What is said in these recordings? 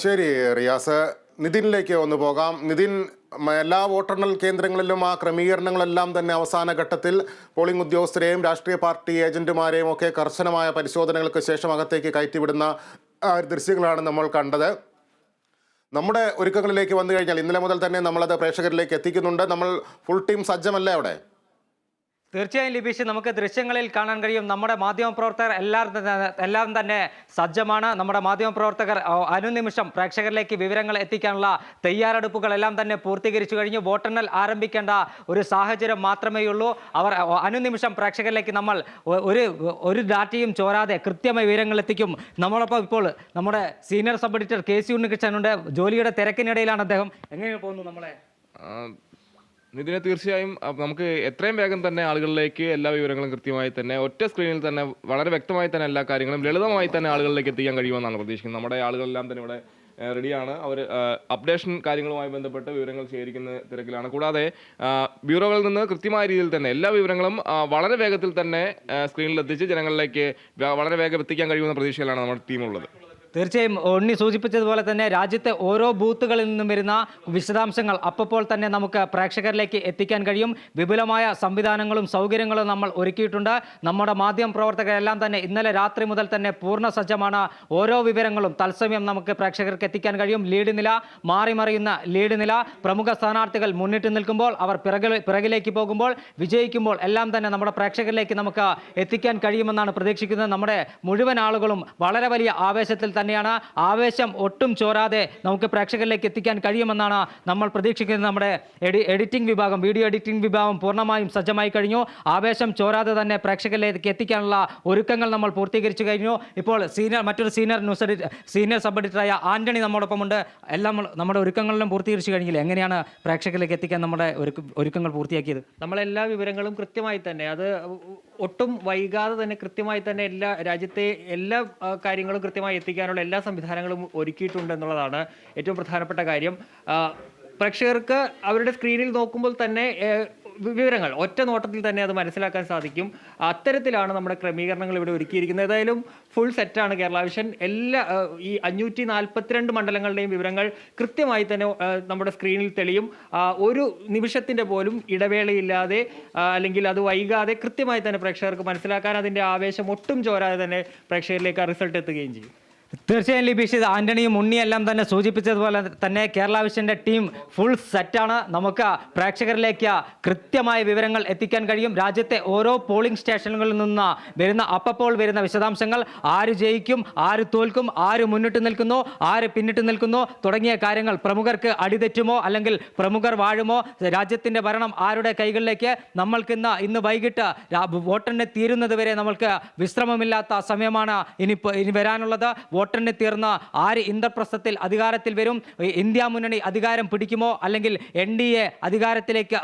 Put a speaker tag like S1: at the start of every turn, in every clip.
S1: ശരി റിയാസ്, നിതിനിലേക്ക് ഒന്ന് പോകാം. നിതിൻ, എല്ലാ വോട്ടെണ്ണൽ കേന്ദ്രങ്ങളിലും ആ ക്രമീകരണങ്ങളെല്ലാം തന്നെ അവസാന ഘട്ടത്തിൽ പോളിംഗ് ഉദ്യോഗസ്ഥരെയും രാഷ്ട്രീയ പാർട്ടി ഏജന്റുമാരെയും ഒക്കെ കർശനമായ പരിശോധനകൾക്ക് ശേഷം അകത്തേക്ക് കയറ്റിവിടുന്ന ദൃശ്യങ്ങളാണ് നമ്മൾ കണ്ടത്. നമ്മുടെ ഒരുക്കങ്ങളിലേക്ക് വന്നു കഴിഞ്ഞാൽ ഇന്നലെ മുതൽ തന്നെ നമ്മളത് പ്രേക്ഷകരിലേക്ക് എത്തിക്കുന്നുണ്ട്. നമ്മൾ ഫുൾ ടീം സജ്ജമല്ലേ അവിടെ?
S2: തീർച്ചയായും ലിബീഷ്, നമുക്ക് ദൃശ്യങ്ങളിൽ കാണാൻ കഴിയും നമ്മുടെ മാധ്യമപ്രവർത്തകർ എല്ലാം തന്നെ സജ്ജമാണ്. നമ്മുടെ മാധ്യമപ്രവർത്തകർ അനുനിമിഷം പ്രേക്ഷകരിലേക്ക് വിവരങ്ങൾ എത്തിക്കാനുള്ള തയ്യാറെടുപ്പുകളെല്ലാം തന്നെ പൂർത്തീകരിച്ചു കഴിഞ്ഞു. വോട്ടെണ്ണൽ ആരംഭിക്കേണ്ട ഒരു സാഹചര്യം മാത്രമേ ഉള്ളൂ. അവർ അനുനിമിഷം പ്രേക്ഷകരിലേക്ക് നമ്മൾ ഒരു ഡാറ്റയും ചോരാതെ കൃത്യമായി വിവരങ്ങൾ എത്തിക്കും. നമ്മളൊപ്പം ഇപ്പോൾ നമ്മുടെ സീനിയർ സബ് എഡിറ്റർ KC ഉണ്ണികൃഷ്ണനുണ്ട്. ജോലിയുടെ തിരക്കിനിടയിലാണ് അദ്ദേഹം. എങ്ങനെ പോകുന്നു നമ്മളെ?
S3: ഇതിനെ തീർച്ചയായും നമുക്ക് എത്രയും വേഗം തന്നെ ആളുകളിലേക്ക് എല്ലാ വിവരങ്ങളും കൃത്യമായി തന്നെ ഒറ്റ സ്ക്രീനിൽ തന്നെ വളരെ വ്യക്തമായി തന്നെ എല്ലാ കാര്യങ്ങളും ലളിതമായി തന്നെ ആളുകളിലേക്ക് എത്തിക്കാൻ കഴിയുമെന്നാണ് പ്രതീക്ഷിക്കുന്നത്. നമ്മുടെ ആളുകളെല്ലാം തന്നെ ഇവിടെ റെഡിയാണ്. അവർ അപ്ഡേഷൻ കാര്യങ്ങളുമായി ബന്ധപ്പെട്ട് വിവരങ്ങൾ ശേഖരിക്കുന്ന തിരക്കിലാണ്. കൂടാതെ ബ്യൂറോകളിൽ നിന്ന് കൃത്യമായ രീതിയിൽ തന്നെ എല്ലാ വിവരങ്ങളും വളരെ വേഗത്തിൽ തന്നെ സ്ക്രീനിൽ എത്തിച്ച് ജനങ്ങളിലേക്ക് വളരെ വേഗം എത്തിക്കാൻ കഴിയുമെന്ന പ്രതീക്ഷയിലാണ് നമ്മുടെ ടീമുള്ളത്.
S2: തീർച്ചയായും ഉണ്ണി സൂചിപ്പിച്ചതുപോലെ തന്നെ രാജ്യത്തെ ഓരോ ബൂത്തുകളിൽ നിന്നും വരുന്ന വിശദാംശങ്ങൾ അപ്പോൾ തന്നെ നമുക്ക് പ്രേക്ഷകരിലേക്ക് എത്തിക്കാൻ കഴിയും. വിപുലമായ സംവിധാനങ്ങളും സൗകര്യങ്ങളും നമ്മൾ ഒരുക്കിയിട്ടുണ്ട്. നമ്മുടെ മാധ്യമ പ്രവർത്തകരെല്ലാം തന്നെ ഇന്നലെ രാത്രി മുതൽ തന്നെ പൂർണ്ണ സജ്ജമാണ്. ഓരോ വിവരങ്ങളും തത്സമയം നമുക്ക് പ്രേക്ഷകർക്ക് എത്തിക്കാൻ കഴിയും. ലീഡ് നില, മാറിമറിയുന്ന ലീഡ് നില, പ്രമുഖ സ്ഥാനാർത്ഥികൾ മുന്നിട്ട് നിൽക്കുമ്പോൾ, അവർ പിറകിലേക്ക് പോകുമ്പോൾ, വിജയിക്കുമ്പോൾ എല്ലാം തന്നെ നമ്മുടെ പ്രേക്ഷകരിലേക്ക് നമുക്ക് എത്തിക്കാൻ കഴിയുമെന്നാണ് പ്രതീക്ഷിക്കുന്നത്. നമ്മുടെ മുഴുവൻ ആളുകളും വളരെ വലിയ ആവേശത്തിൽ തന്നെയാണ്. ആവേശം ഒട്ടും ചോരാതെ നമുക്ക് പ്രേക്ഷകരിലേക്ക് എത്തിക്കാൻ കഴിയുമെന്നാണ് നമ്മൾ പ്രതീക്ഷിക്കുന്നത്. നമ്മുടെ എഡിറ്റിംഗ് വിഭാഗം, വീഡിയോ എഡിറ്റിംഗ് വിഭാഗം പൂർണ്ണമായും സജ്ജമായി കഴിഞ്ഞു. ആവേശം ചോരാതെ തന്നെ പ്രേക്ഷകരിലേക്ക് എത്തിക്കാനുള്ള ഒരുക്കങ്ങൾ നമ്മൾ പൂർത്തീകരിച്ചു കഴിഞ്ഞു. ഇപ്പോൾ മറ്റൊരു സീനിയർ സബ് എഡിറ്ററായ ആന്റണി നമ്മോടൊപ്പമുണ്ട്. എല്ലാം നമ്മുടെ ഒരുക്കങ്ങളിലും പൂർത്തീകരിച്ചു കഴിഞ്ഞില്ല. എങ്ങനെയാണ് പ്രേക്ഷകരിലേക്ക് എത്തിക്കാൻ നമ്മുടെ ഒരുക്കങ്ങൾ പൂർത്തിയാക്കിയത്?
S4: നമ്മളെല്ലാ വിവരങ്ങളും കൃത്യമായി തന്നെ, അത് ഒട്ടും വൈകാതെ തന്നെ കൃത്യമായി തന്നെ രാജ്യത്തെ എല്ലാ കാര്യങ്ങളും കൃത്യമായി എത്തിക്കാനുള്ള എല്ലാ സംവിധാനങ്ങളും ഒരുക്കിയിട്ടുണ്ട് എന്നുള്ളതാണ് ഏറ്റവും പ്രധാനപ്പെട്ട കാര്യം. പ്രേക്ഷകർക്ക് അവരുടെ സ്ക്രീനിൽ നോക്കുമ്പോൾ തന്നെ വിവരങ്ങൾ ഒറ്റ നോട്ടത്തിൽ തന്നെ അത് മനസ്സിലാക്കാൻ സാധിക്കും. അത്തരത്തിലാണ് നമ്മുടെ ക്രമീകരണങ്ങൾ ഇവിടെ ഒരുക്കിയിരിക്കുന്നത്. ഏതായാലും ഫുൾ സെറ്റാണ് കേരള വിഷൻ. എല്ലാ ഈ 542 മണ്ഡലങ്ങളുടെയും വിവരങ്ങൾ കൃത്യമായി തന്നെ നമ്മുടെ സ്ക്രീനിൽ തെളിയും. ഒരു നിമിഷത്തിൻ്റെ പോലും ഇടവേളയില്ലാതെ അല്ലെങ്കിൽ അത് വൈകാതെ കൃത്യമായി തന്നെ പ്രേക്ഷകർക്ക് മനസ്സിലാക്കാൻ, അതിൻ്റെ ആവേശം ഒട്ടും ചോരാതെ തന്നെ പ്രേക്ഷകരിലേക്ക് ആ റിസൾട്ട് എത്തുകയും ചെയ്യും.
S2: തീർച്ചയായും ലിബീഷ്, ആന്റണിയും ഉണ്ണിയെല്ലാം തന്നെ സൂചിപ്പിച്ചതുപോലെ തന്നെ കേരള വിഷൻ്റെ ടീം ഫുൾ സെറ്റാണ്. നമുക്ക് പ്രേക്ഷകരിലേക്ക് കൃത്യമായ വിവരങ്ങൾ എത്തിക്കാൻ കഴിയും. രാജ്യത്തെ ഓരോ പോളിംഗ് സ്റ്റേഷനുകളിൽ നിന്ന് അപ്പോൾ വരുന്ന വിശദാംശങ്ങൾ, ആര് ജയിക്കും, ആര് തോൽക്കും, ആര് മുന്നിട്ട് നിൽക്കുന്നു, ആര് പിന്നിട്ട് നിൽക്കുന്നു തുടങ്ങിയ കാര്യങ്ങൾ, പ്രമുഖർക്ക് അടിതെറ്റുമോ അല്ലെങ്കിൽ പ്രമുഖർ വാഴുമോ, രാജ്യത്തിൻ്റെ ഭരണം ആരുടെ കൈകളിലേക്ക്, ഇന്ന് വൈകിട്ട് വോട്ടെണ്ണി തീരുന്നത് വരെ നമ്മൾക്ക് വിശ്രമമില്ലാത്ത സമയമാണ് ഇനി വരാനുള്ളത്. വോട്ടെണ്ണി തീർന്ന ആര് ഇന്ദ്രപ്രസ്ഥത്തിൽ അധികാരത്തിൽ വരും, ഇന്ത്യ മുന്നണി അധികാരം പിടിക്കുമോ അല്ലെങ്കിൽ NDA അധികാരത്തിലേക്ക്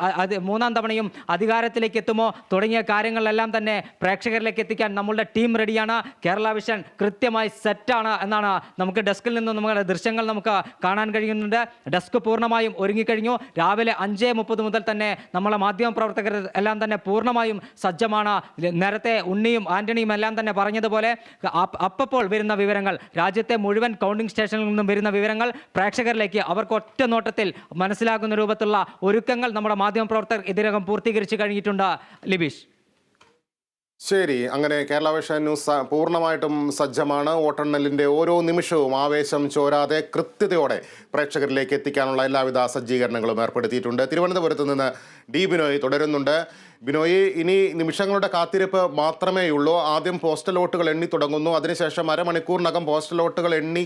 S2: മൂന്നാം തവണയും അധികാരത്തിലേക്ക് എത്തുമോ തുടങ്ങിയ കാര്യങ്ങളെല്ലാം തന്നെ പ്രേക്ഷകരിലേക്ക് എത്തിക്കാൻ നമ്മളുടെ ടീം റെഡിയാണ്. കേരള വിഷൻ കൃത്യമായി സെറ്റാണ് എന്നാണ് നമുക്ക് ഡെസ്കിൽ നിന്ന് നമ്മുടെ ദൃശ്യങ്ങൾ നമുക്ക് കാണാൻ കഴിയുന്നുണ്ട്. ഡെസ്ക് പൂർണ്ണമായും ഒരുങ്ങിക്കഴിഞ്ഞു. രാവിലെ 5:30 മുതൽ തന്നെ നമ്മളെ മാധ്യമ പ്രവർത്തകർ എല്ലാം തന്നെ പൂർണ്ണമായും സജ്ജമാണ്. നേരത്തെ ഉണ്ണിയും ആന്റണിയും എല്ലാം തന്നെ പറഞ്ഞതുപോലെ അപ്പോൾ വരുന്ന വിവരങ്ങൾ, രാജ്യത്തെ മുഴുവൻ കൗണ്ടിംഗ് സ്റ്റേഷനിൽ നിന്നും വരുന്ന വിവരങ്ങൾ പ്രേക്ഷകരിലേക്ക് അവർക്ക് ഒറ്റ നോട്ടത്തിൽ മനസ്സിലാക്കുന്ന രൂപത്തിലുള്ള ഒരുക്കങ്ങൾ നമ്മുടെ മാധ്യമപ്രവർത്തകർ ഇതിനകം പൂർത്തീകരിച്ചു കഴിഞ്ഞിട്ടുണ്ട്. ലിബീഷ്,
S1: ശരി, അങ്ങനെ കേരള വിഷൻ ന്യൂസ് പൂർണ്ണമായിട്ടും സജ്ജമാണ്. വോട്ടെണ്ണലിൻ്റെ ഓരോ നിമിഷവും ആവേശം ചോരാതെ കൃത്യതയോടെ പ്രേക്ഷകരിലേക്ക് എത്തിക്കാനുള്ള എല്ലാവിധ സജ്ജീകരണങ്ങളും ഏർപ്പെടുത്തിയിട്ടുണ്ട്. തിരുവനന്തപുരത്ത് നിന്ന് ബിനോയ് തുടരുന്നുണ്ട്. ബിനോയ്, ഇനി നിമിഷങ്ങളുടെ കാത്തിരിപ്പ് മാത്രമേ ഉള്ളൂ. ആദ്യം പോസ്റ്റൽ വോട്ടുകൾ എണ്ണി തുടങ്ങുന്നു. അതിനുശേഷം അരമണിക്കൂറിനകം പോസ്റ്റൽ വോട്ടുകൾ എണ്ണി